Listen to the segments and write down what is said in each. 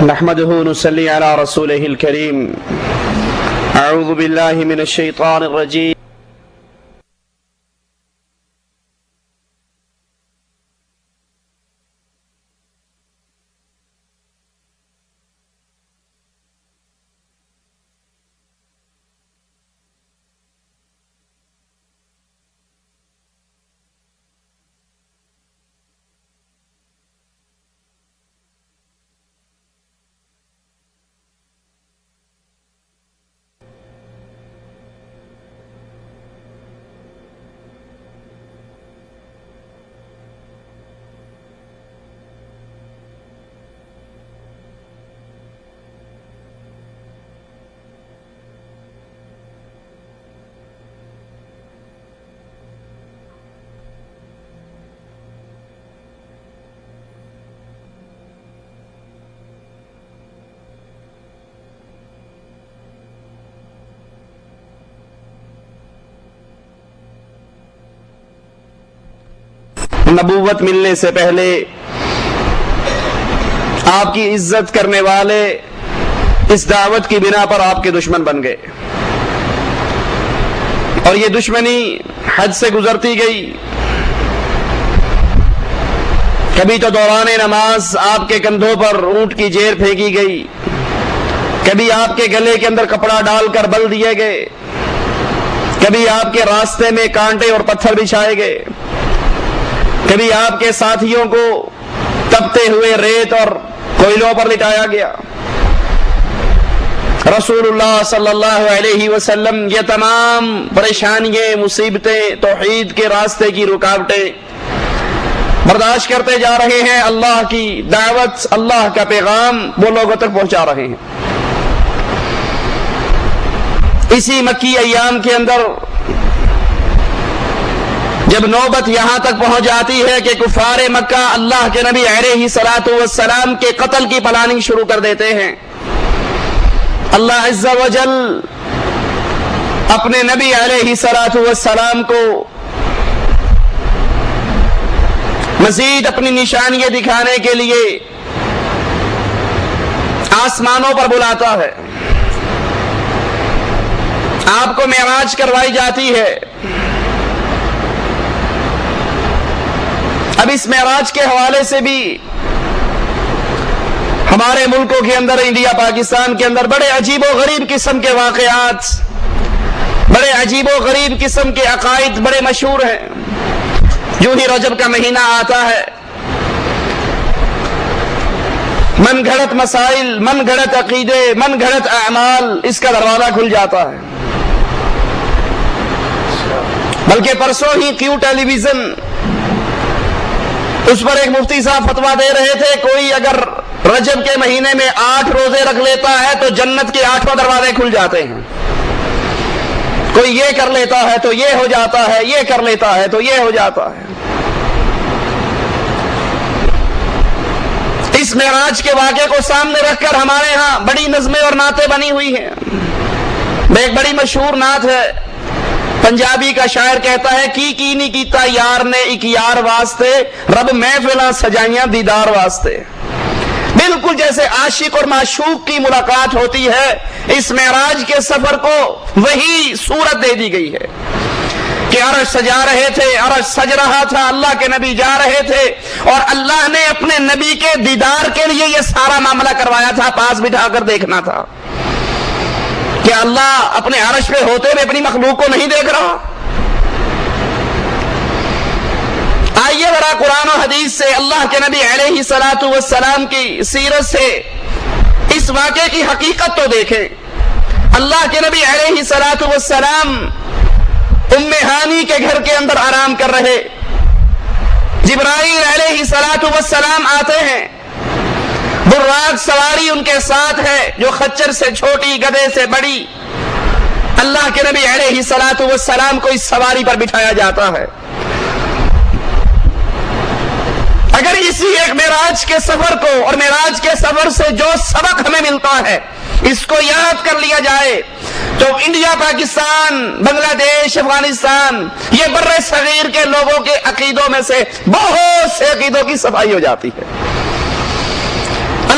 نحمده نصلي على رسوله الكريم اعوذ بالله من الشيطان الرجيم نبوت ملنے سے پہلے آپ کی عزت کرنے والے اس دعوت کی بنا پر آپ کے دشمن بن گئے اور یہ دشمنی حد سے گزرتی گئی۔ کبھی تو دوران نماز آپ کے کندھوں پر اونٹ کی جیر پھینکی گئی، کبھی آپ کے گلے کے اندر کپڑا ڈال کر بل دیے گئے، کبھی آپ کے راستے میں کانٹے اور پتھر بچھائے گئے، کبھی آپ کے ساتھیوں کو تپتے ہوئے ریت اور کوئلوں پر لٹایا گیا۔ رسول اللہ صلی اللہ علیہ وسلم یہ تمام پریشانیاں، مصیبتیں، توحید کے راستے کی رکاوٹیں برداشت کرتے جا رہے ہیں۔ اللہ کی دعوت، اللہ کا پیغام وہ لوگوں تک پہنچا رہے ہیں۔ اسی مکی ایام کے اندر جب نوبت یہاں تک پہنچ جاتی ہے کہ کفار مکہ اللہ کے نبی علیہ الصلوۃ والسلام کے قتل کی پلاننگ شروع کر دیتے ہیں، اللہ عز و جل اپنے نبی علیہ الصلوۃ والسلام کو مزید اپنی نشانیاں دکھانے کے لیے آسمانوں پر بلاتا ہے۔ آپ کو معراج کروائی جاتی ہے۔ اب اس معراج کے حوالے سے بھی ہمارے ملکوں کے اندر، انڈیا پاکستان کے اندر بڑے عجیب و غریب قسم کے واقعات، بڑے عجیب و غریب قسم کے عقائد بڑے مشہور ہیں۔ جو ہی رجب کا مہینہ آتا ہے، من گھڑت مسائل، من گھڑت عقیدے، من گھڑت اعمال، اس کا دروازہ کھل جاتا ہے۔ بلکہ پرسوں ہی کیو ٹیلی ویژن اس پر ایک مفتی صاحب فتویٰ دے رہے تھے، کوئی اگر رجب کے مہینے میں 8 روزے رکھ لیتا ہے تو جنت کے 8 دروازے کھل جاتے ہیں۔ کوئی یہ کر لیتا ہے تو یہ ہو جاتا ہے، یہ کر لیتا ہے تو یہ ہو جاتا ہے۔ اس معراج کے واقعے کو سامنے رکھ کر ہمارے ہاں بڑی نظمیں اور نعتیں بنی ہوئی ہیں۔ ایک بڑی مشہور نعت ہے، پنجابی کا شاعر کہتا ہے، کی نہیں کیتا یار نے ایک یار واسطے، رب محفلاں سجائیاں دیدار واسطے۔ بالکل جیسے عاشق اور معشوق کی ملاقات ہوتی ہے، اس معراج کے سفر کو وہی صورت دے دی گئی ہے کہ عرش سجا رہے تھے، عرش سج رہا تھا، اللہ کے نبی جا رہے تھے اور اللہ نے اپنے نبی کے دیدار کے لیے یہ سارا معاملہ کروایا تھا، پاس بٹھا کر دیکھنا تھا کہ اللہ اپنے عرش پہ ہوتے ہوئے اپنی مخلوق کو نہیں دیکھ رہا۔ آئیے ذرا قرآن و حدیث سے، اللہ کے نبی علیہ الصلوۃ والسلام کی سیرت سے اس واقعے کی حقیقت تو دیکھیں۔ اللہ کے نبی علیہ الصلوۃ والسلام ام ہانی کے گھر کے اندر آرام کر رہے، جبرائیل علیہ الصلوۃ والسلام آتے ہیں، براق سواری ان کے ساتھ ہے جو خچر سے چھوٹی، گدھے سے بڑی۔ اللہ کے نبی علیہ الصلوۃ والسلام کو اس سواری پر بٹھایا جاتا ہے۔ اگر اسی ایک معراج کے سفر کو اور معراج کے سفر سے جو سبق ہمیں ملتا ہے اس کو یاد کر لیا جائے تو انڈیا، پاکستان، بنگلہ دیش، افغانستان، یہ بر صغیر کے لوگوں کے عقیدوں میں سے بہت سے عقیدوں کی صفائی ہو جاتی ہے۔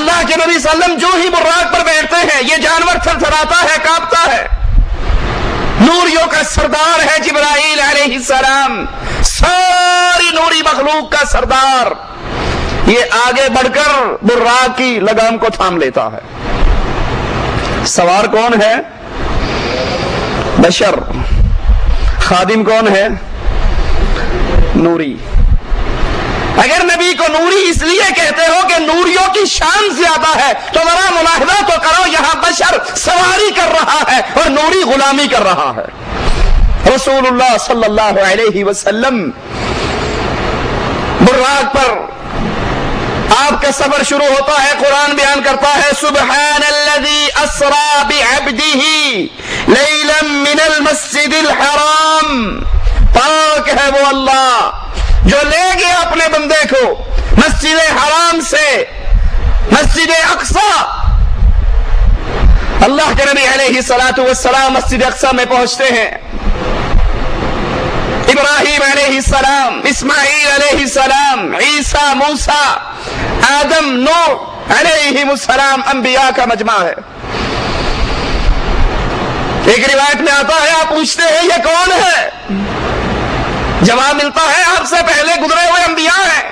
اللہ کے نبی صلی اللہ علیہ وسلم جو ہی براق پر بیٹھتے ہیں یہ جانور تھر تھراتا ہے، کانپتا ہے۔ نوریوں کا سردار ہے جبرائیل علیہ السلام، ساری نوری مخلوق کا سردار، یہ آگے بڑھ کر براق کی لگام کو تھام لیتا ہے۔ سوار کون ہے؟ بشر۔ خادم کون ہے؟ نوری۔ اگر نبی کو نوری اس لیے کہتے ہو کہ نوریوں کی شان زیادہ ہے تو ذرا ملاحظہ تو کرو، یہاں بشر سواری کر رہا ہے اور نوری غلامی کر رہا ہے۔ رسول اللہ صلی اللہ علیہ وسلم براق پر آپ کا سفر شروع ہوتا ہے، قرآن بیان کرتا ہے سبحان الذی اسری بعبدہ لیلا من المسجد الحرام، پاک ہے وہ اللہ جو لے گیا اپنے بندے کو مسجد حرام سے مسجد اقصی۔ اللہ کے نبی علیہ الصلوۃ والسلام مسجد اقصی میں پہنچتے ہیں، ابراہیم علیہ السلام، اسماعیل علیہ السلام، عیسیٰ، موسیٰ، آدم، نوح علیہ السلام انبیاء کا مجمع ہے۔ ایک روایت میں آتا ہے آپ پوچھتے ہیں یہ کون ہے؟ جواب ملتا ہے آپ سے پہلے گزرے ہوئے انبیاء ہیں،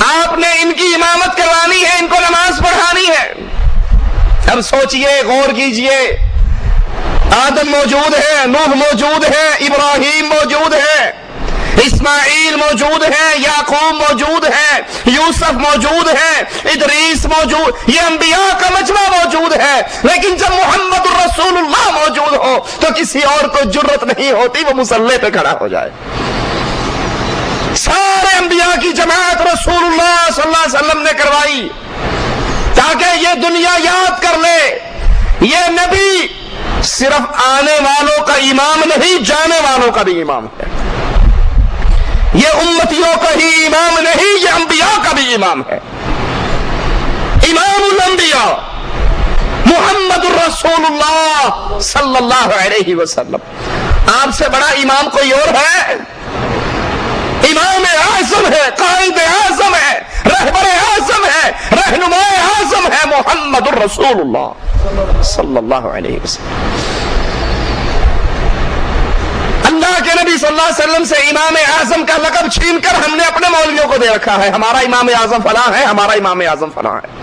آپ نے ان کی امامت کروانی ہے، ان کو نماز پڑھانی ہے۔ اب سوچئے، غور کیجئے، آدم موجود ہے، نوح موجود ہے، ابراہیم موجود ہے، اسماعیل موجود ہے، یعقوب موجود ہے، یوسف موجود ہے، ادریس موجود، یہ انبیاء کا مجمع موجود ہے، لیکن جب محمد الرسول اللہ موجود ہو تو کسی اور کو جرت نہیں ہوتی وہ مصلی پہ کھڑا ہو جائے۔ سارے انبیاء کی جماعت رسول اللہ صلی اللہ علیہ وسلم نے کروائی تاکہ یہ دنیا یاد کر لے یہ نبی صرف آنے والوں کا امام نہیں، جانے والوں کا بھی امام ہے۔ یہ امتیوں کا ہی امام نہیں، یہ انبیاء کا بھی امام ہے۔ امام الانبیاء محمد الرسول اللہ صلی اللہ علیہ وسلم۔ آپ سے بڑا امام کوئی اور ہے؟ امام اعظم ہے، قائد اعظم ہے، رہبر اعظم ہے، رہنما اعظم ہے محمد الرسول اللہ صلی اللہ علیہ وسلم۔ اللہ کے نبی صلی اللہ علیہ وسلم سے امام اعظم کا لقب چھین کر ہم نے اپنے مولویوں کو دے رکھا ہے، ہمارا امام اعظم فلاں ہے، ہمارا امام اعظم فلاں ہے۔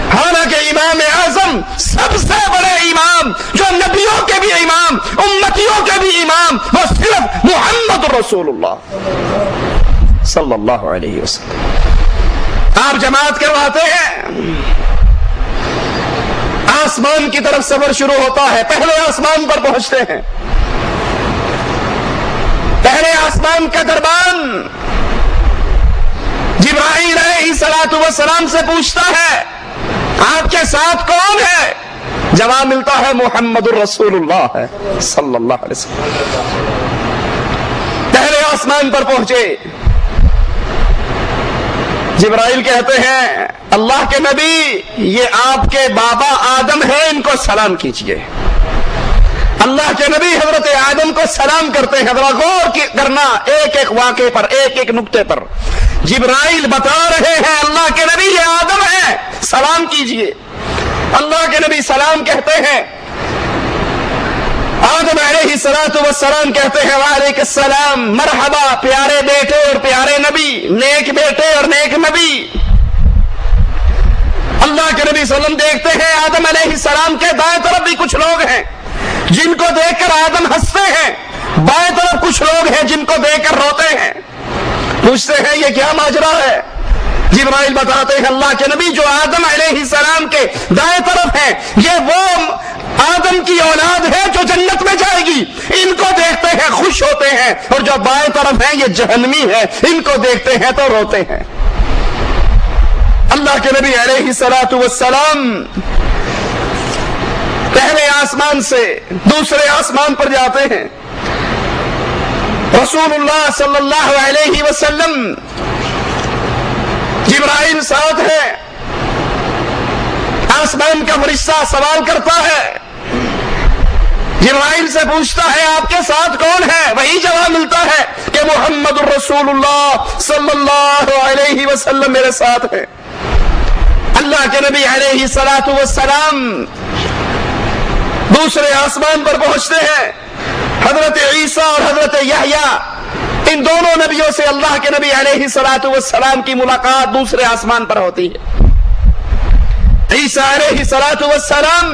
حالانکہ امام اعظم سب سے بڑے امام، جو نبیوں کے بھی امام، امتیوں کے بھی امام، وہ صرف محمد رسول اللہ صلی اللہ علیہ وسلم۔ آپ جماعت کرواتے ہیں، آسمان کی طرف سفر شروع ہوتا ہے، پہلے آسمان پر پہنچتے ہیں، پہلے آسمان کا دربان جبرائیل علیہ السلام سے پوچھتا ہے آپ کے ساتھ کون ہے؟ جواب ملتا ہے محمد الرسول اللہ ہے صلی اللہ علیہ وسلم۔ پہلے آسمان پر پہنچے، جبرائیل کہتے ہیں اللہ کے نبی یہ آپ کے بابا آدم ہیں، ان کو سلام کیجئے۔ اللہ کے نبی حضرت آدم کو سلام کرتے ہیں۔ ذرا غور کرنا ایک ایک واقعے پر، ایک ایک نقطے پر۔ جبرائیل بتا رہے ہیں اللہ کے نبی یہ آدم ہے، سلام کیجئے۔ اللہ کے نبی سلام کہتے ہیں، آدم علیہ السلام کہتے ہیں وعلیکم السلام، مرحبا پیارے بیٹے اور پیارے نبی، نیک بیٹے اور نیک نبی۔ اللہ کے نبی صلی اللہ علیہ وسلم دیکھتے ہیں آدم علیہ السلام کے دائیں طرف بھی کچھ لوگ ہیں جن کو دیکھ کر آدم ہنستے ہیں، بائیں طرف کچھ لوگ ہیں جن کو دیکھ کر روتے ہیں۔ پوچھتے ہیں یہ کیا ماجرا ہے؟ جبرائیل بتاتے ہیں اللہ کے نبی جو آدم علیہ السلام کے دائیں طرف ہیں یہ وہ آدم کی اولاد ہے جو جنت میں جائے گی، ان کو دیکھتے ہیں خوش ہوتے ہیں، اور جو بائیں طرف ہیں یہ جہنمی ہے، ان کو دیکھتے ہیں تو روتے ہیں۔ اللہ کے نبی علیہ السلام پہلے آسمان سے دوسرے آسمان پر جاتے ہیں، رسول اللہ صلی اللہ علیہ وسلم، جبرائیل ساتھ ہے، آسمان کا فرشتہ سوال کرتا ہے، جبرائیل سے پوچھتا ہے آپ کے ساتھ کون ہے؟ وہی جواب ملتا ہے کہ محمد الرسول اللہ صلی اللہ علیہ وسلم میرے ساتھ ہے۔ اللہ کے نبی علیہ الصلوۃ والسلام دوسرے آسمان پر پہنچتے ہیں. حضرت عیسیٰ اور حضرت یحییٰ ان دونوں نبیوں سے اللہ کے نبی علیہ الصلوۃ والسلام کی ملاقات دوسرے آسمان پر ہوتی ہے. عیسیٰ علیہ الصلوۃ والسلام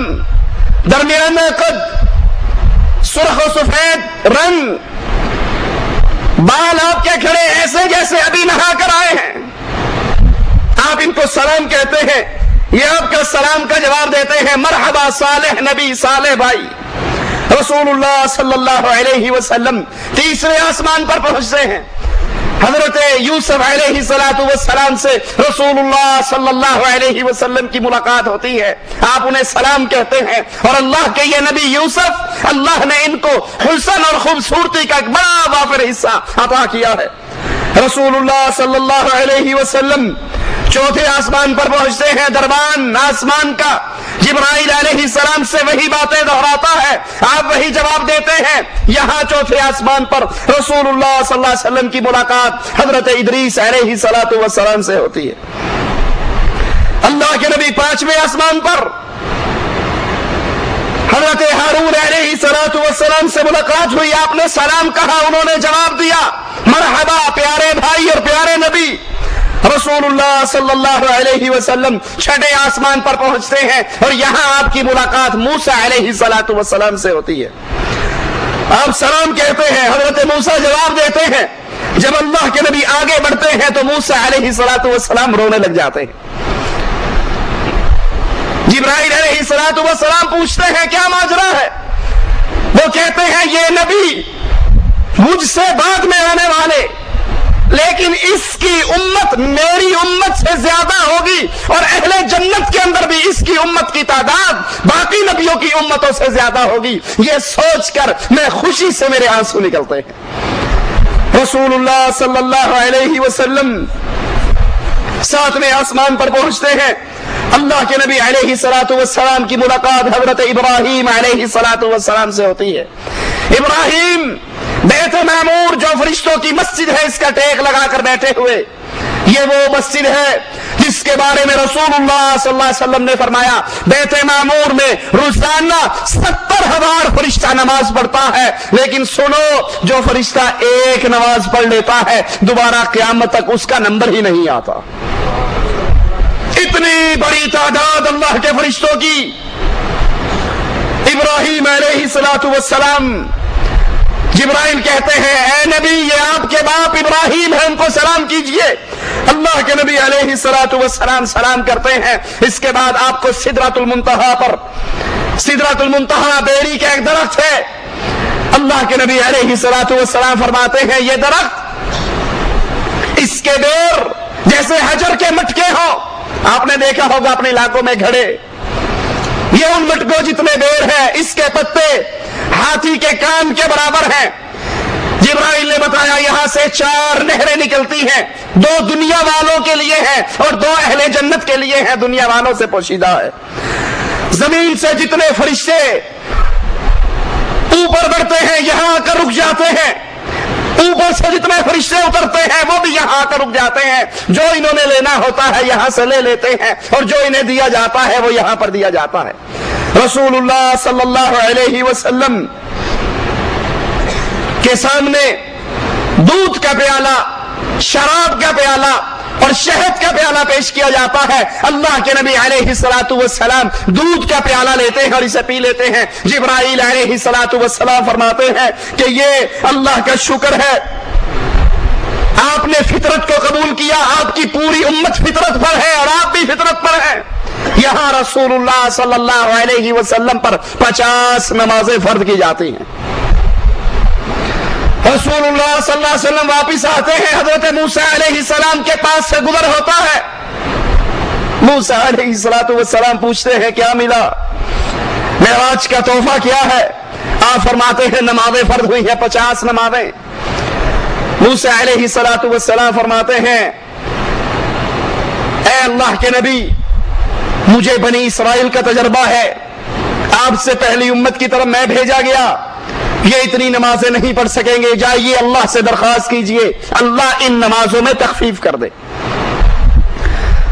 درمیانہ قد، سرخ و سفید رنگ، بال آپ کے کھڑے ایسے جیسے ابھی نہا کر آئے ہیں. آپ ان کو سلام کہتے ہیں، یہ آپ کا سلام کا جواب دیتے ہیں، مرحبا صالح نبی، صالح بھائی. رسول اللہ صلی اللہ علیہ وسلم تیسرے آسمان پر پہنچتے ہیں. حضرت یوسف علیہ السلام سے رسول اللہ صلی اللہ علیہ وسلم کی ملاقات ہوتی ہے. آپ انہیں سلام کہتے ہیں، اور اللہ کے یہ نبی یوسف، اللہ نے ان کو حسن اور خوبصورتی کا ایک بڑا وافر حصہ عطا کیا ہے. رسول اللہ صلی اللہ علیہ وسلم چوتھے آسمان پر پہنچتے ہیں. دربان آسمان کا جبرائیل علیہ السلام سے وہی باتیں دہراتا ہے، آپ وہی جواب دیتے ہیں. یہاں چوتھے آسمان پر رسول اللہ صلی اللہ علیہ وسلم کی ملاقات حضرت ادریس علیہ السلام سے ہوتی ہے. اللہ کے نبی پانچویں آسمان پر حضرت ہارون علیہ السلام سے ملاقات ہوئی. آپ نے سلام کہا، انہوں نے جواب دیا، مرحبا پیارے بھائی اور پیارے نبی. رسول اللہ صلی اللہ علیہ وسلم چھٹے آسمان پر پہنچتے ہیں، اور یہاں آپ کی ملاقات موسیٰ علیہ السلام سے ہوتی ہے. آپ سلام کہتے ہیں، حضرت موسیٰ جواب دیتے ہیں. جب اللہ کے نبی آگے بڑھتے ہیں تو موسیٰ علیہ السلام رونے لگ جاتے ہیں. جبرائیل علیہ السلام پوچھتے ہیں کیا ماجرا ہے؟ وہ کہتے ہیں یہ نبی مجھ سے بعد میں آنے والے، لیکن اس کی امت میری امت سے زیادہ ہوگی، اور اہل جنت کے اندر بھی اس کی امت کی تعداد باقی نبیوں کی امتوں سے زیادہ ہوگی. یہ سوچ کر میں خوشی سے میرے آنسو نکلتے ہیں. رسول اللہ صلی اللہ علیہ وسلم ساتویں آسمان پر پہنچتے ہیں. اللہ کے نبی علیہ السلام کی ملاقات حضرت ابراہیم علیہ السلام سے ہوتی ہے. ابراہیم بیت معمور جو فرشتوں کی مسجد ہے، اس کا ٹیک لگا کر بیٹھے ہوئے. یہ وہ مسجد ہے جس کے بارے میں رسول اللہ صلی اللہ علیہ وسلم نے فرمایا بیت معمور میں روزانہ 70,000 فرشتہ نماز پڑھتا ہے، لیکن سنو، جو فرشتہ ایک نماز پڑھ لیتا ہے دوبارہ قیامت تک اس کا نمبر ہی نہیں آتا. اتنی بڑی تعداد اللہ کے فرشتوں کی. ابراہیم علیہ السلام، جبرائیل کہتے ہیں اے نبی یہ آپ کے باپ ابراہیم ہیں، ان کو سلام کیجئے. اللہ کے نبی علیہ السلام سلام کرتے ہیں. اس کے بعد آپ کو سدرۃ المنتہا پر، سدرۃ المنتہا بیری کا ایک درخت ہے. اللہ کے نبی علیہ السلام فرماتے ہیں یہ درخت، اس کے بیر جیسے حجر کے مٹکے ہوں. آپ نے دیکھا ہوگا اپنے علاقوں میں گھڑے، یہ ان مٹکوں جتنے بیر ہیں. اس کے پتے ہاتھی کے کان کے برابر ہیں. جبرائیل نے بتایا یہاں سے 4 نہریں نکلتی ہیں، 2 دنیا والوں کے لیے ہیں اور 2 اہل جنت کے لیے ہیں. دنیا والوں سے پوشیدہ ہے. زمین سے جتنے فرشتے اوپر بڑھتے ہیں یہاں آ کر رک جاتے ہیں، اوپر سے جتنے فرشتے اترتے ہیں وہ بھی یہاں آ کر رک جاتے ہیں. جو انہوں نے لینا ہوتا ہے یہاں سے لے لیتے ہیں، اور جو انہیں دیا جاتا ہے وہ یہاں پر دیا جاتا ہے. رسول اللہ صلی اللہ علیہ وسلم کے سامنے دودھ کا پیالہ، شراب کا پیالہ اور شہد کا پیالہ پیش کیا جاتا ہے. اللہ کے نبی علیہ السلام دودھ کا پیالہ لیتے ہیں اور اسے پی لیتے ہیں. جبرائیل علیہ السلام فرماتے ہیں کہ یہ اللہ کا شکر ہے، آپ نے فطرت کو قبول کیا، آپ کی پوری امت فطرت پر ہے اور آپ بھی فطرت پر ہیں. یہاں رسول اللہ صلی اللہ علیہ وسلم پر 50 نمازیں فرض کی جاتی ہیں. رسول اللہ صلی اللہ علیہ وسلم واپس آتے ہیں، حضرت موسیٰ علیہ السلام کے پاس سے گزر ہوتا ہے. موسیٰ علیہ السلام پوچھتے ہیں کیا ملا، معراج کا تحفہ کیا ہے؟ آپ فرماتے ہیں نمازیں فرض ہوئی ہیں 50 نمازیں. موسیٰ علیہ السلام فرماتے ہیں اے اللہ کے نبی مجھے بنی اسرائیل کا تجربہ ہے، آپ سے پہلی امت کی طرف میں بھیجا گیا، یہ اتنی نمازیں نہیں پڑھ سکیں گے، جائیے اللہ سے درخواست کیجئے اللہ ان نمازوں میں تخفیف کر دے.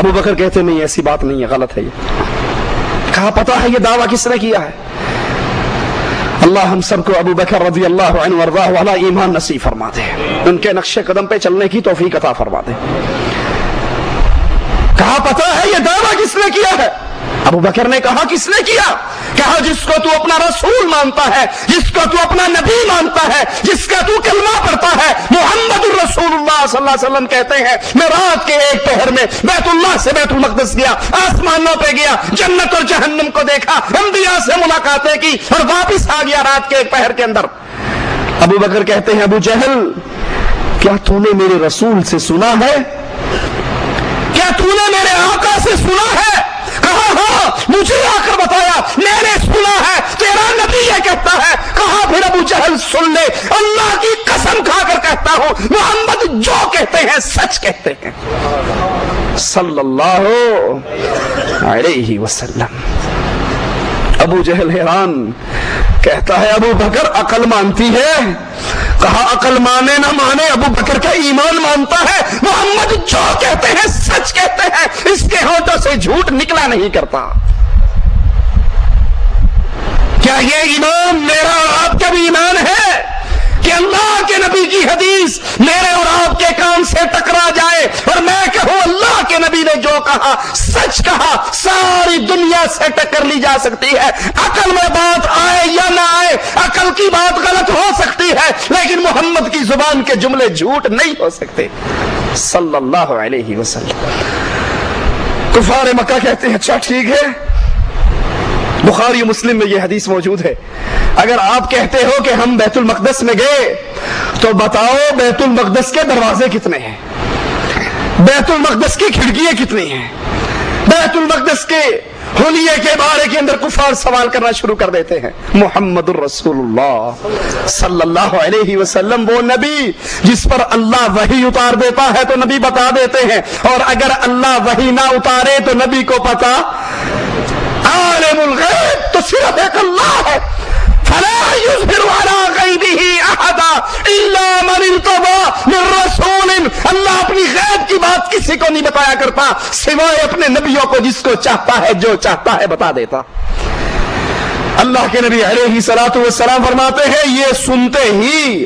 ابو بکر کہتے نہیں ایسی بات نہیں ہے, غلط ہے یہ. کہا پتا ہے یہ دعویٰ کس نے کیا ہے؟ اللہ ہم سب کو ابو بکر رضی اللہ عنہ وارضاہ والا ایمان نصیب فرما دے, ان کے نقش قدم پہ چلنے کی توفیق عطا فرما دے. کہا پتا ہے یہ دعویٰ کس نے کیا ہے؟ ابو بکر نے کہا کس نے کیا؟ کہا جس کو تو اپنا رسول مانتا ہے, جس کو تو اپنا نبی مانتا ہے, جس کا تو کلمہ پڑھتا ہے, محمد الرسول اللہ صلی اللہ علیہ وسلم کہتے ہیں میں رات کے ایک پہر میں بیت اللہ سے بیت المقدس گیا, آسمانوں پہ گیا, جنت اور جہنم کو دیکھا, انبیاء سے ملاقاتیں کی اور واپس آ گیا رات کے ایک پہر کے اندر. ابو بکر کہتے ہیں ابو جہل کیا تو نے میرے رسول سے سنا ہے؟ کیا تو نے میرے آقا سے سنا ہے؟ کہا ہاں, مجھے آ کر بتایا, میں نے سنا ہے, تیرا نبی یہ کہتا ہے. کہا پھر ابو جہل سن لے, اللہ کی قسم کھا کر کہتا ہوں محمد جو کہتے ہیں سچ کہتے ہیں صلی اللہ علیہ وسلم. ابو جہل حیران, کہتا ہے ابو بکر عقل مانتی ہے؟ کہا عقل مانے نہ مانے ابو بکر کا ایمان مانتا ہے, محمد جو کہتے ہیں سچ کہتے ہیں, اس کے ہونٹوں سے جھوٹ نکلا نہیں کرتا. کیا یہ ایمان میرا اور آپ کا بھی ایمان ہے کہ اللہ کے نبی کی حدیث میرے اور آپ کے کان سے ٹکرا جائے اور میں کہوں اللہ کے نبی نے جو کہا سچ کہا, ساری دنیا سے ٹکر لی جا سکتی ہے, عقل میں بات آئے یا نہ آئے, عقل کی بات غلط ہو سکتی ہے لیکن محمد کی زبان کے جملے جھوٹ نہیں ہو سکتے صلی اللہ علیہ وسلم. کفار مکہ کہتے ہیں اچھا ٹھیک ہے, بخاری و مسلم میں یہ حدیث موجود ہے, اگر آپ کہتے ہو کہ ہم بیت المقدس میں گئے تو بتاؤ بیت المقدس کے دروازے کتنے ہیں, بیت المقدس کی کھڑکیاں کتنی ہیں, بیت المقدس کے حلیے کے بارے کے اندر کفار سوال کرنا شروع کر دیتے ہیں. محمد الرسول اللہ صلی اللہ علیہ وسلم وہ نبی جس پر اللہ وحی اتار دیتا ہے تو نبی بتا دیتے ہیں, اور اگر اللہ وحی نہ اتارے تو نبی کو پتا, عالم الغیب تو صرف ایک اللہ ہے, فلا یظہر علی غیبہ احدا الا من ارتضی من رسول. اللہ اپنی غیب کی بات کسی کو نہیں بتایا کرتا سوائے اپنے نبیوں کو, جس کو چاہتا ہے جو چاہتا ہے بتا دیتا. اللہ کے نبی علیہ الصلوۃ والسلام فرماتے ہیں یہ سنتے ہی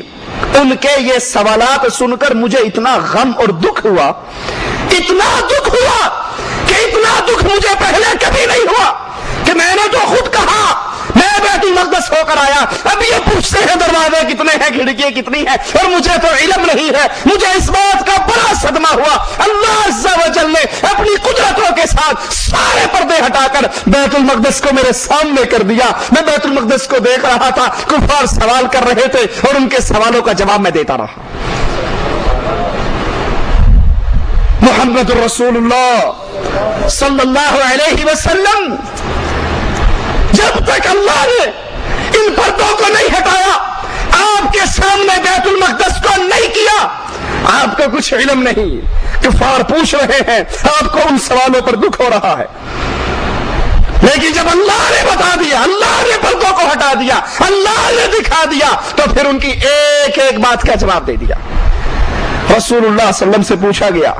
ان کے یہ سوالات سن کر مجھے اتنا غم اور دکھ ہوا, اتنا دکھ ہوا کہ اتنا دکھ مجھے پہلے کبھی نہیں ہوا کہ میں نے تو خود کہا میں بیت المقدس ہو کر آیا, اب یہ پوچھتے ہیں دروازے کتنے ہیں, کھڑکیاں کتنی ہیں, اور مجھے تو علم نہیں ہے. مجھے اس بات کا بڑا صدمہ ہوا, اللہ عز و جل نے اپنی قدرتوں کے ساتھ سارے پردے ہٹا کر بیت المقدس کو میرے سامنے کر دیا. میں بیت المقدس کو دیکھ رہا تھا, کفار سوال کر رہے تھے اور ان کے سوالوں کا جواب میں دیتا رہا. محمد الرسول اللہ صلی اللہ علیہ وسلم جب تک اللہ نے ان پردوں کو نہیں ہٹایا, آپ کے سامنے بیت المقدس کو نہیں کیا, آپ کو کچھ علم نہیں. کفار پوچھ رہے ہیں, آپ کو ان سوالوں پر دکھ ہو رہا ہے, لیکن جب اللہ نے بتا دیا, اللہ نے پردوں کو ہٹا دیا, اللہ نے دکھا دیا, تو پھر ان کی ایک ایک بات کا جواب دے دیا. رسول اللہ صلی اللہ علیہ وسلم سے پوچھا گیا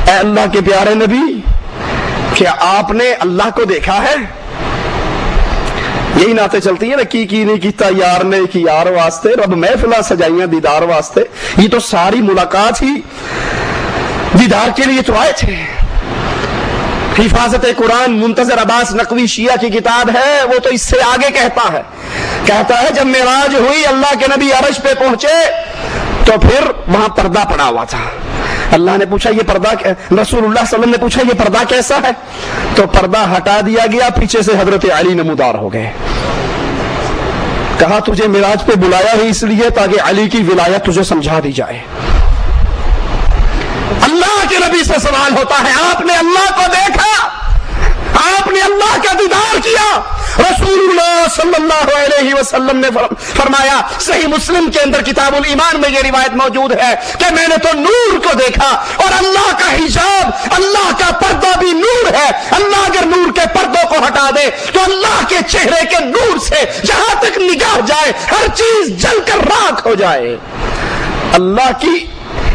اے اللہ کے پیارے نبی کیا آپ نے اللہ کو دیکھا ہے؟ یہی نعتیں چلتی ہیں نا, کی نہیں کیتا یار نے کی یار واسطے, رب محفلاں سجائیاں دیدار واسطے. یہ تو ساری ملاقات ہی دیدار کے لیے تو آئے تھے. حفاظت قرآن منتظر عباس نقوی شیعہ کی کتاب ہے, وہ تو اس سے آگے کہتا ہے جب معراج ہوئی اللہ کے نبی عرش پہ پہنچے تو پھر وہاں پردہ پڑا ہوا تھا. اللہ نے پوچھا یہ پردہ, رسول اللہ صلی اللہ علیہ وسلم نے پوچھا یہ پردہ کیسا ہے, تو پردہ ہٹا دیا گیا, پیچھے سے حضرت علی نمودار ہو گئے. کہا تجھے معراج پہ بلایا ہی اس لیے تاکہ علی کی ولایت تجھے سمجھا دی جائے. اللہ کے نبی سے سوال ہوتا ہے, آپ نے اللہ کو دیکھا, آپ نے اللہ کا دیدار کیا؟ رسول اللہ صلی اللہ علیہ وسلم نے فرمایا, صحیح مسلم کے اندر کتاب الایمان میں یہ روایت موجود ہے کہ میں نے تو نور کو دیکھا, اور اللہ کا حجاب, اللہ کا پردہ بھی نور ہے. اللہ اگر نور کے پردوں کو ہٹا دے تو اللہ کے چہرے کے نور سے جہاں تک نگاہ جائے ہر چیز جل کر راکھ ہو جائے. اللہ کی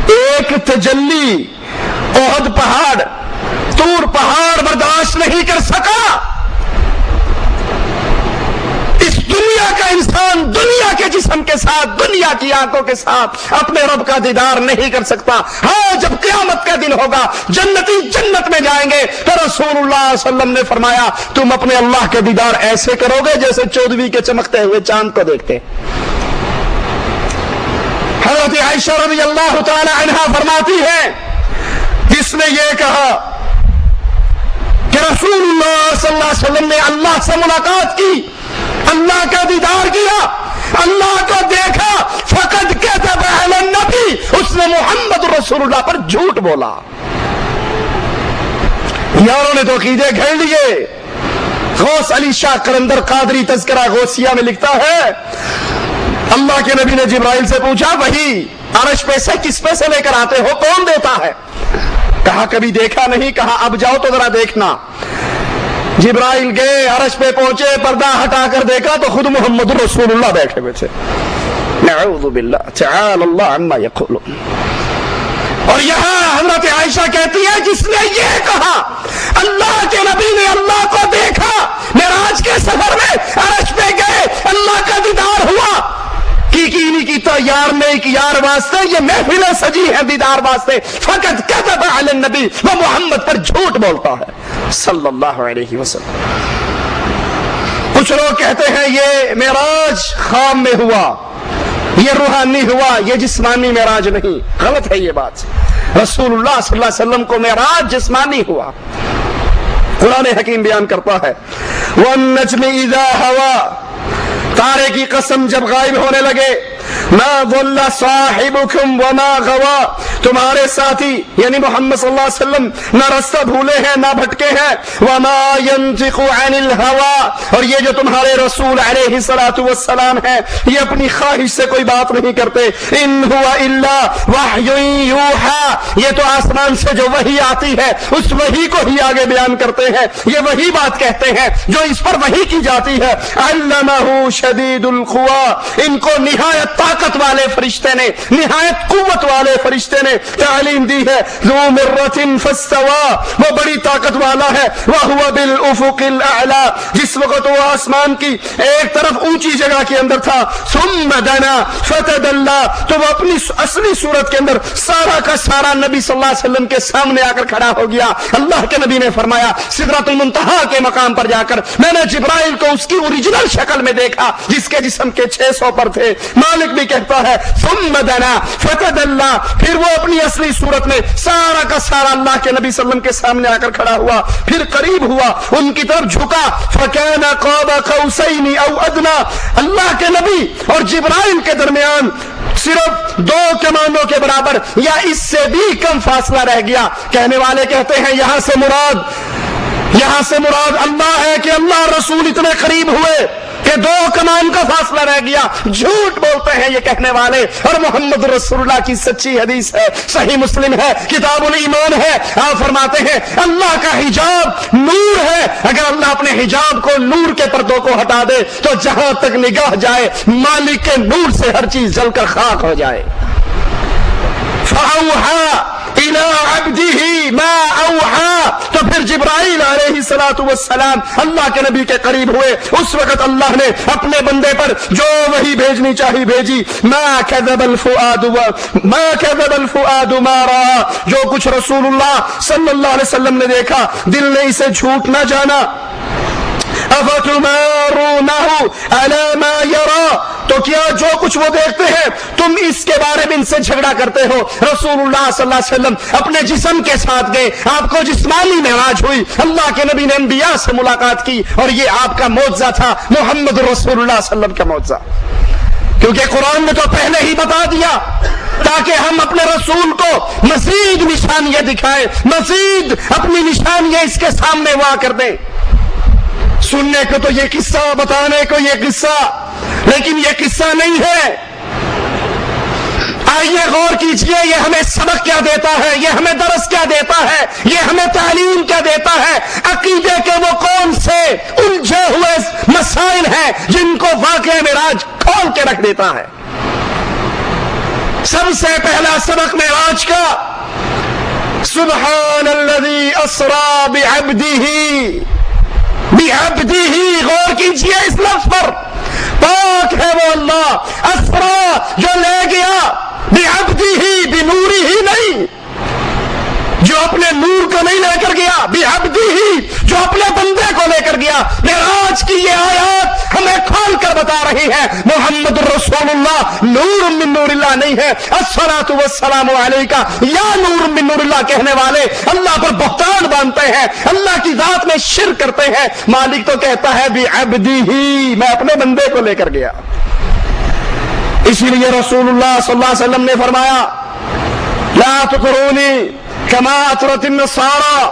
ایک تجلی احد پہاڑ طور پہاڑ برداشت نہیں کر سکا. اس دنیا کا انسان دنیا کے جسم کے ساتھ, دنیا کی آنکھوں کے ساتھ اپنے رب کا دیدار نہیں کر سکتا. ہاں جب قیامت کا دن ہوگا, جنتی جنت میں جائیں گے, تو رسول اللہ صلی اللہ علیہ وسلم نے فرمایا تم اپنے اللہ کے دیدار ایسے کرو گے جیسے 14ویں کے چمکتے ہوئے چاند کو دیکھتے. حضرت عائشہ رضی اللہ تعالی عنہا فرماتی ہے, جس نے یہ کہا کہ رسول اللہ صلی اللہ علیہ وسلم نے اللہ سے ملاقات کی, اللہ کا دیدار کیا, اللہ کو دیکھا, فقط کذب علی النبی, اس نے محمد رسول اللہ پر جھوٹ بولا. یاروں نے تو عقیدے گھڑ لیے. غوث علی شاہ قلندر قادری تذکرہ غوثیہ میں لکھتا ہے, اللہ کے نبی نے جبرائیل سے پوچھا وہی عرش پہ سے کس پہ سے لے کر آتے ہو, کون دیتا ہے؟ کہا کبھی دیکھا نہیں. کہا اب جاؤ تو ذرا دیکھنا. جبرائیل گئے, عرش پہ پہنچے, پردہ ہٹا کر دیکھا تو خود محمد رسول اللہ بیٹھے ہوئے تھے. نعوذ باللہ تعالی اللہ عما یقولون. اور یہاں حضرت عائشہ کہتی ہے جس نے یہ کہا اللہ کے نبی نے اللہ کو دیکھا, معراج کے سفر میں عرش پہ گئے, اللہ کا دیدار ہوا, کی نہیں کیتا یار نہیں کی یار واسطے, یہ محفل سجی ہے دیدار واسطے, فقط کذب علی النبی, وہ محمد پر جھوٹ بولتا ہے صلی اللہ علیہ وسلم. کچھ لوگ کہتے ہیں یہ معراج خواب میں ہوا, یہ روحانی ہوا, یہ جسمانی معراج نہیں. غلط ہے یہ بات. رسول اللہ صلی اللہ علیہ وسلم کو معراج جسمانی ہوا. قرآن حکیم بیان کرتا ہے وَالنَّجْمِ إِذَا هَوَى, تارے کی قسم جب غائب ہونے لگے, مَا ضَلَّ صَاحِبُكُمْ وَمَا غَوَى, تمہارے ساتھی یعنی محمد صلی اللہ علیہ وسلم نہ رستہ بھولے ہیں نہ بھٹکے ہیں, وَمَا يَنْطِقُ عَنِ الْهَوَى, اور یہ جو تمہارے رسول علیہ الصلوۃ والسلام ہیں یہ اپنی خواہش سے کوئی بات نہیں کرتے, إِنْ هُوَ إِلَّا وَحْيٌ يُوحَى, یہ تو آسمان سے جو وحی آتی ہے اس وحی کو ہی آگے بیان کرتے ہیں, یہ وہی بات کہتے ہیں جو اس پر وحی کی جاتی ہے. عَلَّمَهُ شَدِيدُ الْقُوَى, ان کو نہایت طاقت والے فرشتے نے, نہایت قوت والے فرشتے نے تعلیم دی ہے. ذو مرۃ فاستوى, وہ بڑی طاقت والا ہے. وهو بالافق الاعلى, جس وقت وہ آسمان کی ایک طرف اونچی جگہ کے اندر تھا. ثم دنا فتدلى, تو وہ اپنی اصلی صورت کے اندر سارا کا سارا نبی صلی اللہ علیہ وسلم کے سامنے آ کر کھڑا ہو گیا. اللہ کے نبی نے فرمایا سدرۃ المنتہا کے مقام پر جا کر میں نے جبرائیل کو اس کی اوریجنل شکل میں دیکھا جس کے جسم کے 600 پر تھے. مالک بھی کہتا ہے ثم دنا فتدلى, پھر وہ اپنی اصلی صورت میں سارا کا سارا اللہ کے نبی صلی اللہ علیہ وسلم کے سامنے آ کر کھڑا ہوا, پھر قریب ہوا, ان کی طرف جھکا. فكان قاب قوسين او ادنى, اللہ کے نبی اور جبرائیل کے درمیان صرف 2 کمانوں کے برابر یا اس سے بھی کم فاصلہ رہ گیا. کہنے والے کہتے ہیں یہاں سے مراد اللہ ہے کہ اللہ رسول اتنے قریب ہوئے کہ 2 کمان کا فاصلہ رہ گیا. جھوٹ بولتے ہیں یہ کہنے والے, اور محمد رسول اللہ کی سچی حدیث ہے, صحیح مسلم ہے, کتاب الایمان ہے. آپ فرماتے ہیں اللہ کا حجاب نور ہے, اگر اللہ اپنے حجاب کو نور کے پردوں کو ہٹا دے تو جہاں تک نگاہ جائے مالک کے نور سے ہر چیز جل کر خاک ہو جائے. فَأَوْحَى إِلَىٰ عَبْدِهِ مَا أَوْحَى, تو پھر جبرائیل علیہ الصلوۃ والسلام اللہ کے نبی کے قریب ہوئے. اس وقت اللہ نے اپنے بندے پر جو وحی بھیجنی چاہی بھیجی. مَا كَذَبَ الْفُؤَادُ مَا رَأَىٰ, جو کچھ رسول اللہ صلی اللہ علیہ وسلم نے دیکھا دل نے اسے جھوٹ نہ جانا. أَفَتُمَارُونَهُ عَلَىٰ مَا يَرَىٰ, تو کیا جو کچھ وہ دیکھتے ہیں تم اس کے بارے میں ان سے جھگڑا کرتے ہو. رسول اللہ صلی اللہ علیہ وسلم اپنے جسم کے ساتھ گئے, آپ کو جسمانی معراج ہوئی, اللہ کے نبی نے انبیاء سے ملاقات کی, اور یہ آپ کا معجزہ تھا, محمد رسول اللہ صلی اللہ علیہ وسلم کا معجزہ. کیونکہ قرآن نے تو پہلے ہی بتا دیا تاکہ ہم اپنے رسول کو مزید نشانیاں دکھائیں, مزید اپنی نشانیاں اس کے سامنے وا کر دیں. سننے کو تو یہ قصہ, بتانے کو یہ قصہ, لیکن یہ قصہ نہیں ہے. آئیے غور کیجئے یہ ہمیں سبق کیا دیتا ہے, یہ ہمیں درس کیا دیتا ہے, یہ ہمیں تعلیم کیا دیتا ہے. عقیدے کے وہ کون سے الجھے ہوئے مسائل ہیں جن کو واقعہ معراج کھول کے رکھ دیتا ہے. سب سے پہلا سبق معراج کا, سبحان الذی اسرا بعبدہ، غور کیجئے اس لفظ پر، پاک ہے وہ اللہ، اسرا جو لے گیا، بعبدہ بنورہ نہیں، جو اپنے نور کو نہیں لے کر گیا، بعبدہ جو اپنے بندے کو لے کر گیا۔ معراج کی یہ آیات ہمیں کھول کر بتا رہی ہے محمد الرسول اللہ نور من نور اللہ نہیں ہے۔ الصلاۃ والسلام علیک یا نور من نور اللہ کہنے والے اللہ پر بہتان باندھتے ہیں، اللہ کی ذات میں شرک کرتے ہیں۔ مالک تو کہتا ہے بعبدہ، میں اپنے بندے کو لے کر گیا۔ اسی لیے رسول اللہ صلی اللہ علیہ وسلم نے فرمایا لا تطرونی کما اطرت النصارى،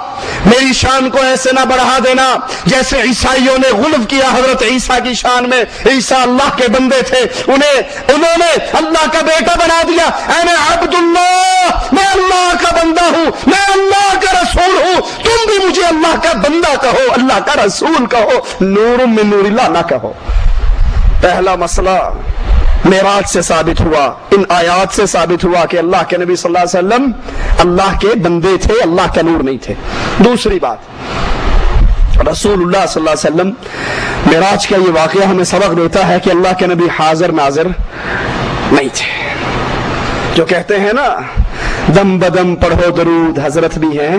میری شان کو ایسے نہ بڑھا دینا جیسے عیسائیوں نے غلو کیا حضرت عیسیٰ کی شان میں۔ عیسیٰ اللہ کے بندے تھے، انہوں نے اللہ کا بیٹا بنا دیا۔ انا عبد اللہ، میں اللہ کا بندہ ہوں، میں اللہ کا رسول ہوں، تم بھی مجھے اللہ کا بندہ کہو، اللہ کا رسول کہو، نور من نور اللہ نہ کہو۔ پہلا مسئلہ معراج سے ثابت ہوا، ان آیات سے ثابت ہوا کہ اللہ کے نبی صلی اللہ علیہ وسلم اللہ کے بندے تھے، اللہ کا نور نہیں تھے۔ دوسری بات، رسول اللہ صلی اللہ علیہ وسلم معراج کا یہ واقعہ ہمیں سبق دیتا ہے کہ اللہ کے نبی حاضر ناظر نہیں تھے۔ جو کہتے ہیں نا دم بدم پڑھو درود، حضرت بھی ہیں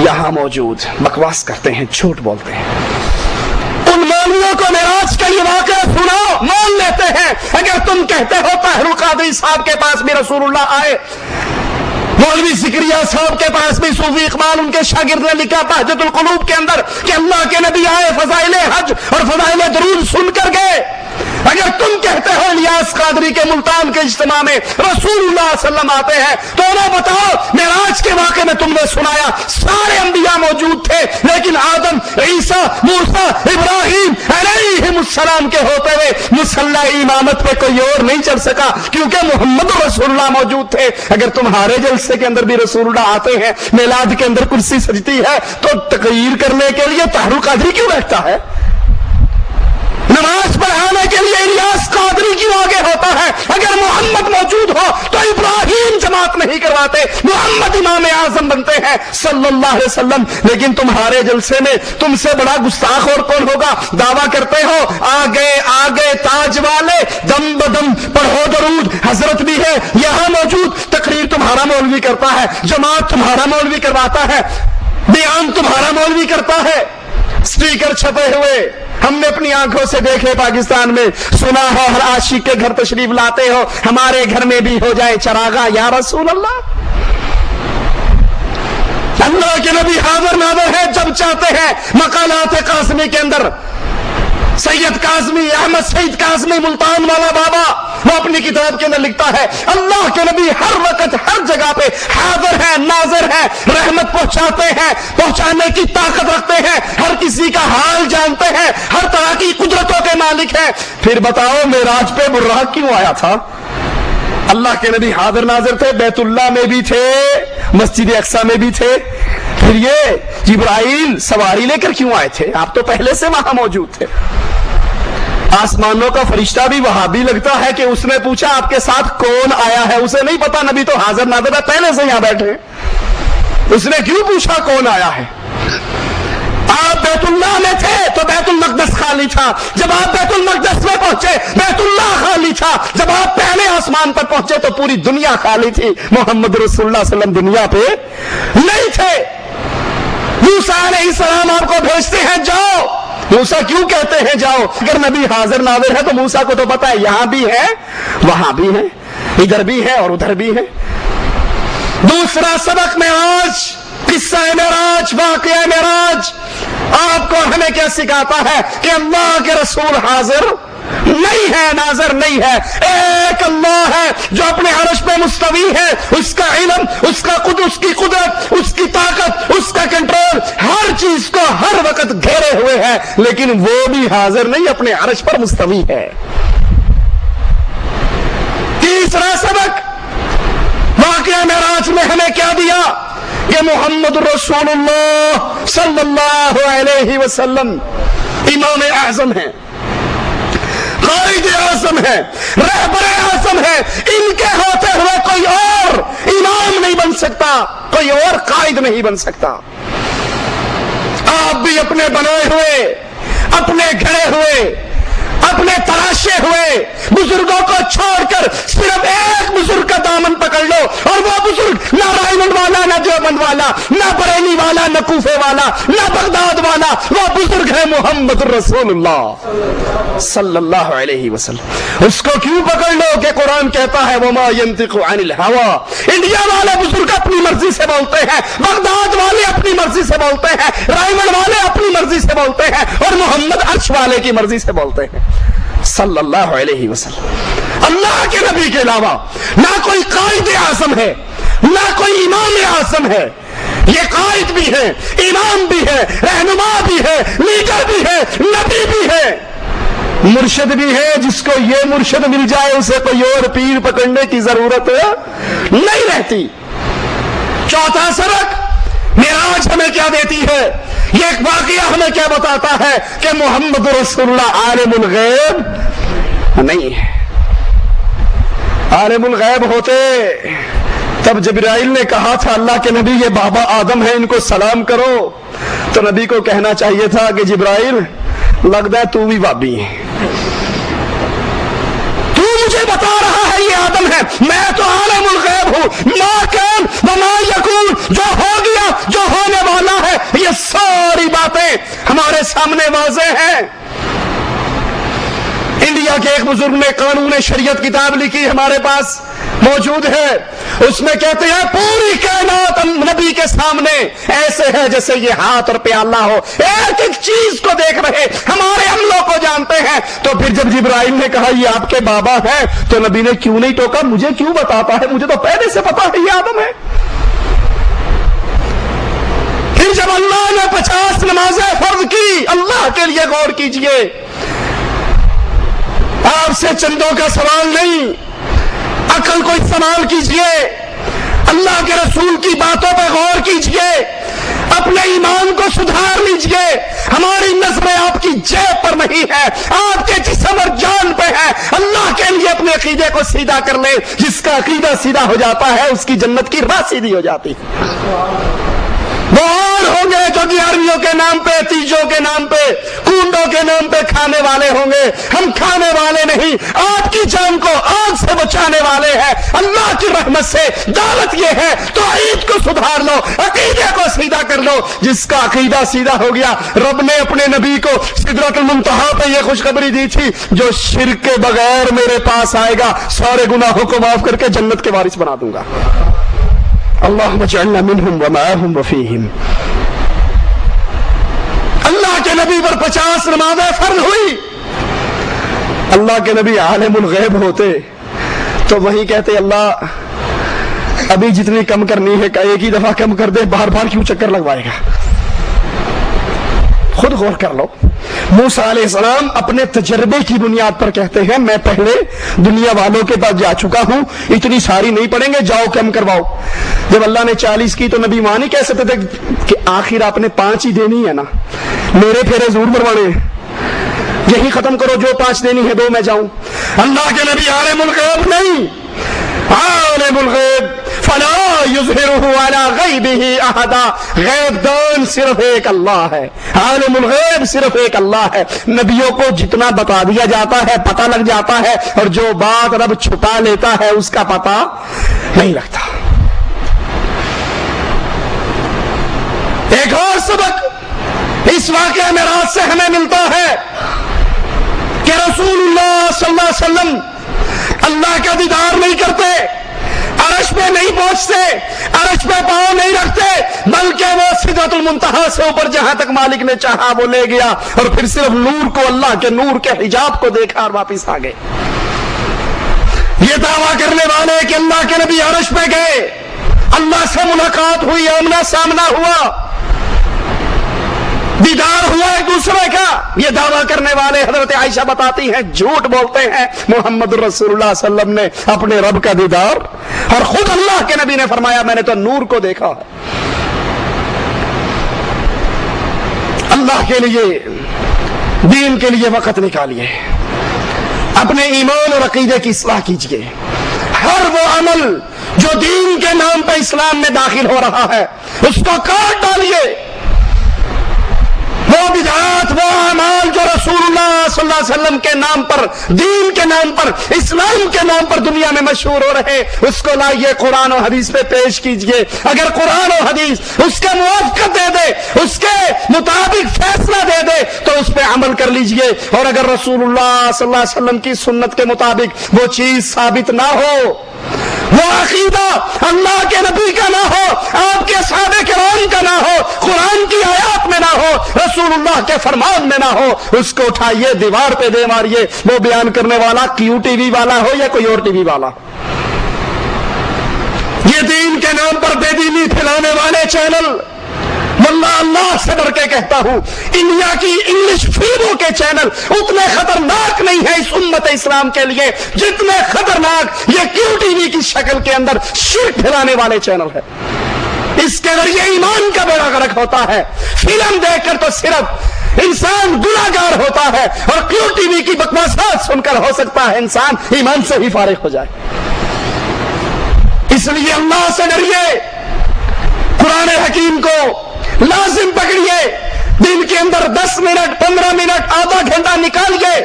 یہاں موجود، بکواس کرتے ہیں، جھوٹ بولتے ہیں۔ ان مولویوں کو معراج کا یہ واقعہ سناؤ، مان لیتے ہیں۔ اگر تم کہتے ہو طاہر القادری صاحب کے پاس بھی رسول اللہ آئے، مولوی زکریا صاحب کے پاس بھی صوفی اقبال ان کے شاگرد نے لکھا بہجت القلوب کے اندر کہ اللہ کے نبی آئے، فضائل حج اور فضائل درود سن کر گئے۔ اگر تم کہتے ہو الیاس قادری کے ملتان کے اجتماع میں رسول اللہ صلی اللہ علیہ وسلم آتے ہیں، تو انہیں بتاؤ معراج کے واقعے میں تم نے سنایا سارے انبیاء موجود تھے، لیکن آدم، عیسیٰ، موسیٰ، ابراہیم علیہم السلام کے ہوتے ہوئے مصلی امامت پہ کوئی اور نہیں چڑھ سکا کیونکہ محمد رسول اللہ موجود تھے۔ اگر تمہارے جلسے کے اندر بھی رسول اللہ آتے ہیں، میلاد کے اندر کرسی سجتی ہے، تو تقریر کرنے کے لیے طاہر القادری کیوں بیٹھتا ہے؟ نماز پڑھانے کے لیے الیاس قادری کیوں آگے ہوتا ہے؟ اگر محمد موجود ہو تو ابراہیم جماعت نہیں کرواتے، محمد امام اعظم بنتے ہیں صلی اللہ علیہ وسلم۔ لیکن تمہارے جلسے میں تم سے بڑا گستاخ اور کون ہوگا؟ دعویٰ کرتے ہو آگے آگے تاج والے، دم بدم پڑھو درود، حضرت بھی ہے یہاں موجود۔ تقریر تمہارا مولوی کرتا ہے، جماعت تمہارا مولوی کرواتا ہے، بیان تمہارا مولوی کرتا ہے، سٹیکر چھپے ہوئے ہم نے اپنی آنکھوں سے دیکھے پاکستان میں، سنا ہو ہر عاشق کے گھر تشریف لاتے ہو، ہمارے گھر میں بھی ہو جائے چراغا یا رسول اللہ۔ اللہ کے نبی حاضر ناظر ہے جب چاہتے ہیں۔ مقالات قاسمی کے اندر سید قاسمی، احمد سعید قاسمی ملتان والا بابا، وہ اپنی کتاب کے اندر لکھتا ہے اللہ کے نبی ہر وقت ہر جگہ پہ حاضر ہے، ناظر ہے، رحمت پہنچاتے ہیں، پہنچانے کی طاقت رکھتے ہیں، ہر کسی کا حال جانتے ہیں، ہر طرح کی قدرتوں کے مالک ہیں۔ پھر بتاؤ معراج پہ براق کیوں آیا تھا؟ اللہ کے نبی حاضر ناظر تھے، بیت اللہ میں بھی تھے، مسجد اقصی میں بھی تھے، پھر یہ جبرائیل سواری لے کر کیوں آئے تھے؟ آپ تو پہلے سے وہاں موجود تھے۔ آسمانوں کا فرشتہ بھی وہابی لگتا ہے کہ اس نے پوچھا آپ کے ساتھ کون آیا ہے؟ اسے نہیں پتا، نبی تو حاضر ناظر ہے، پہلے سے یہاں بیٹھے، اس نے کیوں پوچھا کون آیا ہے؟ آپ بیت اللہ میں تھے تو بیت المقدس خالی تھا، جب آپ بیت المقدس میں پہنچے بیت اللہ خالی تھا، جب آپ پہلے آسمان پر پہنچے تو پوری دنیا خالی تھی، محمد رسول اللہ صلی اللہ علیہ وسلم دنیا پہ نہیں تھے۔ موسیٰ علیہ السلام آپ کو بھیجتے ہیں جاؤ، موسیٰ کیوں کہتے ہیں جاؤ؟ اگر نبی حاضر ناظر ہے تو موسیٰ کو تو پتا ہے یہاں بھی ہے وہاں بھی ہے، ادھر بھی ہے اور ادھر بھی ہے۔ دوسرا سبق معراج، قصہ معراج، واقعہ معراج آپ کو ہمیں کیا سکھاتا ہے؟ کہ اللہ کے رسول حاضر نہیں ہے، ناظر نہیں ہے، ایک اللہ ہے جو اپنے عرش پہ مستوی ہے، اس کا علم، اس کا قدرت، اس کی قدرت، اس کی طاقت، اس کا کنٹرول ہر چیز کو ہر وقت گھیرے ہوئے ہے، لیکن وہ بھی حاضر نہیں، اپنے عرش پر مستوی ہے۔ تیسرا سبق واقعہ معراج میں ہمیں کیا دیا؟ کہ محمد رسول اللہ صلی اللہ علیہ وسلم امام اعظم ہیں، قائد اعظم ہے، رہبر اعظم ہے، ان کے ہوتے ہوئے کوئی اور امام نہیں بن سکتا، کوئی اور قائد نہیں بن سکتا۔ آپ بھی اپنے بنائے ہوئے، اپنے گھڑے ہوئے، اپنے تراشے ہوئے بزرگوں کو چھوڑ کر صرف ایک بزرگ کا دامن پکڑ لو، اور وہ بزرگ نہ رائے منڈ والا، نہ دیوبند والا، نہ بریلی والا، نہ کوفے والا، نہ بغداد والا، وہ بزرگ ہے محمد رسول اللہ صلی اللہ علیہ وسلم۔ اس کو کیوں پکڑ لو کہ قرآن کہتا ہے وما ينطق عن الهوى۔ انڈیا والے بزرگ اپنی مرضی سے بولتے ہیں، بغداد والے اپنی مرضی سے بولتے ہیں، رائے منڈ والے اپنی مرضی سے بولتے ہیں، اور محمد عرش والے کی مرضی سے بولتے ہیں صلی اللہ علیہ وسلم۔ اللہ کے نبی کے علاوہ نہ کوئی قائد اعظم ہے، نہ کوئی امام اعظم ہے۔ یہ قائد بھی ہے، امام بھی ہے، رہنما بھی ہے، لیڈر بھی ہے، نبی بھی ہے، مرشد بھی ہے۔ جس کو یہ مرشد مل جائے اسے کوئی اور پیر پکڑنے کی ضرورت نہیں رہتی۔ چوتھا سبق معراج ہمیں کیا دیتی ہے؟ یہ ایک واقعہ ہمیں کیا بتاتا ہے کہ محمد رسول اللہ عالم الغیب نہیں ہے۔ عالم الغیب ہوتے تب جبرائیل نے کہا تھا اللہ کے نبی یہ بابا آدم ہے، ان کو سلام کرو، تو نبی کو کہنا چاہیے تھا کہ جبرائیل لگتا ہے تو بھی بابی ہے، تو مجھے بتا رہا ہے یہ آدم ہے، میں تو عالم الغیب ہوں، ما کان وما یکون، جو ہو گیا جو ہونے والا ہے، یہ ساری باتیں ہمارے سامنے واضح ہیں۔ انڈیا کے ایک بزرگ نے قانون شریعت کتاب لکھی، ہمارے پاس موجود ہے، اس میں کہتے ہیں پوری کائنات نبی کے سامنے ایسے ہے جیسے یہ ہاتھ اور پیالہ ہو، ایک ایک چیز کو دیکھ رہے، ہمارے عملوں کو جانتے ہیں۔ تو پھر جب جبرائیل نے کہا یہ آپ کے بابا ہیں تو نبی نے کیوں نہیں ٹوکا؟ مجھے کیوں بتاتا ہے، مجھے تو پہلے سے پتا ہے یہ آدم ہے۔ پھر جب اللہ نے 50 نمازیں فرض کی، اللہ کے لیے غور کیجئے، آپ سے چندوں کا سوال نہیں، عقل کو استعمال کیجئے، اللہ کے رسول کی باتوں پہ غور کیجئے، اپنے ایمان کو سدھار لیجئے۔ ہماری نظریں آپ کی جیب پر نہیں ہے، آپ کے جسم اور جان پہ ہے۔ اللہ کے لیے اپنے عقیدے کو سیدھا کر لے، جس کا عقیدہ سیدھا ہو جاتا ہے اس کی جنت کی راہ سیدھی ہو جاتی ہے۔ وہ اور ہوں گے جو گیارہویں کے نام پہ، تیجوں کے نام پہ، کنڈوں کے نام پہ کھانے والے ہوں گے، ہم کھانے والے نہیں، آپ کی جان کو آگ سے بچانے والے ہیں۔ اللہ کی رحمت سے دعوت یہ ہے توحید کو سدھار لو، عقیدے کو سیدھا کر لو۔ جس کا عقیدہ سیدھا ہو گیا، رب نے اپنے نبی کو سدرۃ المنتہا پہ یہ خوشخبری دی تھی جو شرک کے بغیر میرے پاس آئے گا سارے گناہوں کو معاف کر کے جنت کے وارث بنا دوں گا۔ اللہم اجعلنا منہم ومعہم وفیہم۔ اللہ کے نبی پر 50 نمازیں فرض ہوئی۔ اللہ کے نبی عالم الغیب ہوتے تو وہی کہتے اللہ ابھی جتنی کم کرنی ہے ایک ہی دفعہ کم کر دے، بار بار کیوں چکر لگوائے گا؟ خود غور کر لو۔ موسیٰ علیہ السلام اپنے تجربے کی بنیاد پر کہتے ہیں میں پہلے دنیا والوں کے پاس جا چکا ہوں، اتنی ساری نہیں پڑیں گے، جاؤ کم کرواؤ۔ جب اللہ نے 40 کی تو نبی وہاں نہیں کہہ سکتے تھے کہ آخر آپ نے 5 ہی دینی ہے نا، میرے پھیرے ضرور مروانے ہیں، یہی ختم کرو، جو 5 دینی ہے 2 میں جاؤں۔ اللہ کے نبی عالم الغیب نہیں، عالم الغیب فلا یظہرہ علی غیبہ احدا، غیب دان صرف ایک اللہ ہے، عالم الغیب صرف ایک اللہ ہے۔ نبیوں کو جتنا بتا دیا جاتا ہے پتہ لگ جاتا ہے، اور جو بات رب چھپا لیتا ہے اس کا پتہ نہیں لگتا۔ ایک اور سبق اس واقعہ معراج سے ہمیں ملتا ہے کہ رسول اللہ صلی اللہ علیہ وسلم اللہ کا دیدار نہیں کرتے، عرش پہ نہیں پہنچتے، عرش پہ پاؤں نہیں رکھتے، بلکہ وہ سدرۃ المنتہا سے اوپر جہاں تک مالک نے چاہا وہ لے گیا، اور پھر صرف نور کو، اللہ کے نور کے حجاب کو دیکھا اور واپس آ گئے۔ یہ دعویٰ کرنے والے کہ اللہ کے نبی عرش پہ گئے، اللہ سے ملاقات ہوئی، آمنا سامنا ہوا، دیدار ہوا ایک دوسرے کا، یہ دعویٰ کرنے والے حضرت عائشہ بتاتی ہیں جھوٹ بولتے ہیں۔ محمد رسول اللہ صلی اللہ علیہ وسلم نے اپنے رب کا دیدار، اور خود اللہ کے نبی نے فرمایا میں نے تو نور کو دیکھا ہے۔ اللہ کے لیے، دین کے لیے وقت نکالیے، اپنے ایمان اور عقیدے کی اصلاح کیجیے۔ ہر وہ عمل جو دین کے نام پہ اسلام میں داخل ہو رہا ہے اس کو کاٹ ڈالیے۔ وہ بدعات، وہ اعمال جو رسولullah صلی اللہ علیہ وسلم کے نام پر، دین کے نام پر، اسلام کے نام پر دنیا میں مشہور ہو رہے، اس کو لائیے قرآن و حدیث پہ پیش کیجئے. اگر قرآن و حدیث اس کے موافقت دے دے، اس کے مطابق فیصلہ دے دے تو اس پہ عمل کر لیجئے. اور اگر رسولullah صلی اللہ علیہ وسلم کی سنت کے مطابق وہ چیز ثابت نہ ہو، وہ عقیدہ اللہ کے نبی کا نہ ہو، آپ کے صحابہ کرام کا نہ ہو، قرآن کی آیات میں نہ ہو، رسول اللہ کے فرمان میں نہ ہو، اس کو اٹھائیے، دیوار پہ دے ماریے. وہ بیان کرنے والا کیو ٹی وی والا ہو یا کوئی اور ٹی وی والا. یہ دین کے نام پر بے دینی پھیلانے والے چینل، واللہ اللہ سے ڈر کے کہتا ہوں، انڈیا کی انگلش فلموں کے چینل اتنے خطرناک نہیں ہے اس امت اسلام کے لیے جتنے خطرناک یہ کیو ٹی وی کی شکل کے اندر شرک پھیلانے والے چینل ہے. اس کے ذریعے ایمان کا بیڑا غرق ہوتا ہے. فلم دیکھ کر تو صرف انسان گناہگار ہوتا ہے، اور کیو ٹی وی کی بکواسات سن کر ہو سکتا ہے انسان ایمان سے ہی فارغ ہو جائے. اس لیے اللہ سے ڈریے، قرآن حکیم کو لازم پکڑیے، دن کے اندر 10 منٹ 15 منٹ آدھا گھنٹہ نکالیے،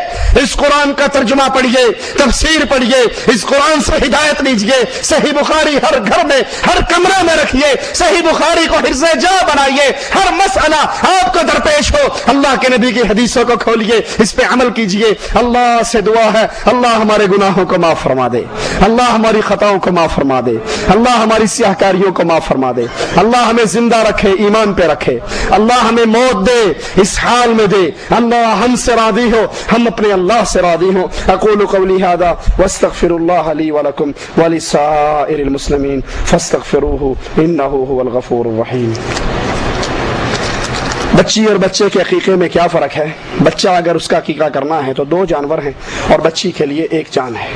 اس قرآن کا ترجمہ پڑھیے، تفسیر پڑھیے، اس قرآن سے ہدایت لیجئے. صحیح بخاری ہر گھر میں، ہر کمرے میں رکھیے، صحیح بخاری کو حفظ جا بنائیے. ہر مسئلہ آپ کو درپیش ہو، اللہ کے نبی کی حدیثوں کو کھولیے، اس پہ عمل کیجئے. اللہ سے دعا ہے اللہ ہمارے گناہوں کو معاف فرما دے، اللہ ہماری خطاؤں کو معاف فرما دے، اللہ ہماری سیاہ کاریوں کو معاف فرما دے، اللہ ہمیں زندہ رکھے، ایمان پہ رکھے، اللہ ہمیں موت دے اس حال میں دے، اللہ ہم سے راضی ہو، ہم اپنے اللہ سے راضی ہوں. اقول قولی هذا واستغفر الله لي ولكم ولسائر المسلمين فاستغفروه انه هو الغفور الرحيم. بچی اور بچے کے عقیقے میں کیا فرق ہے؟ بچہ اگر اس کا عقیقہ کرنا ہے تو 2 جانور ہیں اور بچی کے لیے 1 جان ہے.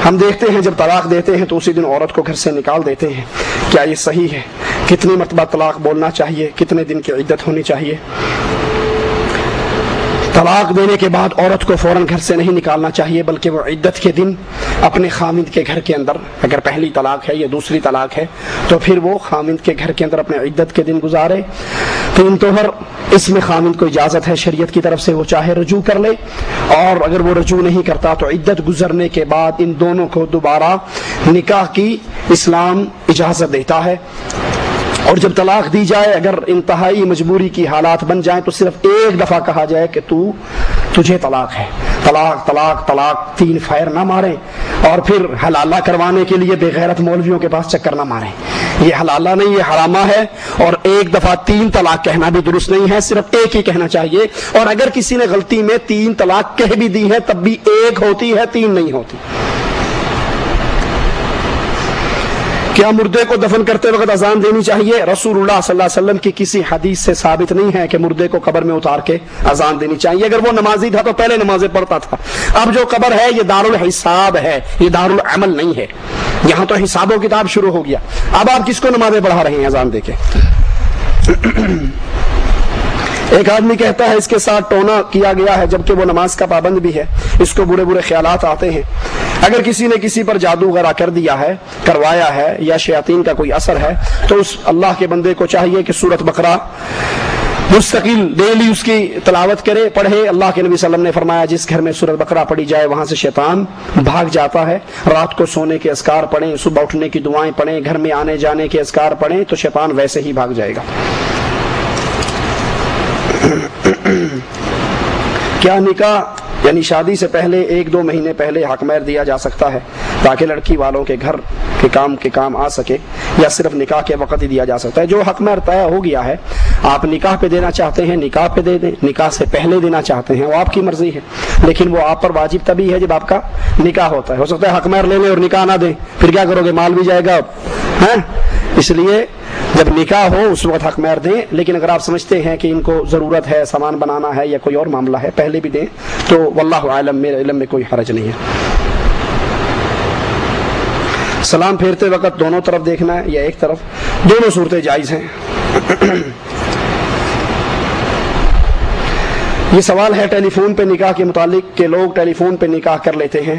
ہم دیکھتے ہیں جب طلاق دیتے ہیں تو اسی دن عورت کو گھر سے نکال دیتے ہیں. کیا یہ صحیح ہے؟ کتنی مرتبہ طلاق بولنا چاہیے؟ کتنے دن کی عدت ہونی چاہیے؟ طلاق دینے کے بعد عورت کو فوراً گھر سے نہیں نکالنا چاہیے، بلکہ وہ عدت کے دن اپنے خاوند کے گھر کے اندر، اگر پہلی طلاق ہے یا دوسری طلاق ہے تو پھر وہ خاوند کے گھر کے اندر اپنے عدت کے دن گزارے. 3 طہر اس میں خاوند کو اجازت ہے شریعت کی طرف سے، وہ چاہے رجوع کر لے، اور اگر وہ رجوع نہیں کرتا تو عدت گزرنے کے بعد ان دونوں کو دوبارہ نکاح کی اسلام اجازت دیتا ہے. اور جب طلاق دی جائے، اگر انتہائی مجبوری کی حالات بن جائیں تو صرف 1 دفعہ کہا جائے کہ تجھے طلاق ہے. طلاق طلاق طلاق 3 فائر نہ ماریں، اور پھر حلالہ کروانے کے لیے بے غیرت مولویوں کے پاس چکر نہ ماریں. یہ حلالہ نہیں، یہ حرامہ ہے. اور 1 دفعہ 3 طلاق کہنا بھی درست نہیں ہے، صرف 1 ہی کہنا چاہیے. اور اگر کسی نے غلطی میں 3 طلاق کہہ بھی دی ہے تب بھی 1 ہوتی ہے، 3 نہیں ہوتی. کیا مردے کو دفن کرتے وقت اذان دینی چاہیے؟ رسول اللہ صلی اللہ علیہ وسلم کی کسی حدیث سے ثابت نہیں ہے کہ مردے کو قبر میں اتار کے اذان دینی چاہیے. اگر وہ نمازی تھا تو پہلے نمازیں پڑھتا تھا. اب جو قبر ہے یہ دارالحساب ہے، یہ دارالعمل نہیں ہے. یہاں تو حساب و کتاب شروع ہو گیا. اب آپ کس کو نمازیں پڑھا رہے ہیں اذان دے کے؟ ایک آدمی کہتا ہے اس کے ساتھ ٹونا کیا گیا ہے جبکہ وہ نماز کا پابند بھی ہے، اس کو برے برے خیالات آتے ہیں. اگر کسی نے کسی پر جادو وغیرہ کر دیا ہے، کروایا ہے، یا شیاطین کا کوئی اثر ہے تو اس اللہ کے بندے کو چاہیے کہ سورۃ بقرہ مستقل ڈیلی اس کی تلاوت کرے، پڑھے. اللہ کے نبی صلی اللہ علیہ وسلم نے فرمایا جس گھر میں سورۃ بقرہ پڑھی جائے وہاں سے شیطان بھاگ جاتا ہے. رات کو سونے کے اذکار پڑھیں، صبح اٹھنے کی دعائیں پڑھیں، گھر میں آنے جانے کے اذکار پڑھیں تو شیطان ویسے ہی بھاگ جائے گا. کیا نکاح یعنی شادی سے پہلے 1-2 مہینے پہلے حق مہر دیا جا سکتا ہے تاکہ لڑکی والوں کے گھر کے کام آ سکے، یا صرف نکاح کے وقت ہی دیا جا سکتا ہے؟ جو حق مہر طے ہو گیا ہے، آپ نکاح پہ دینا چاہتے ہیں نکاح پہ دے دیں، نکاح سے پہلے دینا چاہتے ہیں وہ آپ کی مرضی ہے، لیکن وہ آپ پر واجب تبھی ہے جب آپ کا نکاح ہوتا ہے. ہو سکتا ہے حق مہر لے لیں اور نکاح نہ دیں، پھر کیا کرو گے؟ مال بھی جائے گا. اس لیے جب نکاح ہو اس وقت حق مہر دیں. لیکن اگر آپ سمجھتے ہیں کہ ان کو ضرورت ہے، سامان بنانا ہے یا کوئی اور معاملہ ہے، پہلے بھی دیں تو واللہ عالم، میرے علم میں کوئی حرج نہیں ہے. سلام پھیرتے وقت دونوں طرف دیکھنا ہے یا ایک طرف؟ دونوں صورتیں جائز ہیں. یہ سوال ہے ٹیلی فون پہ نکاح کے متعلق کہ لوگ ٹیلی فون پہ نکاح کر لیتے ہیں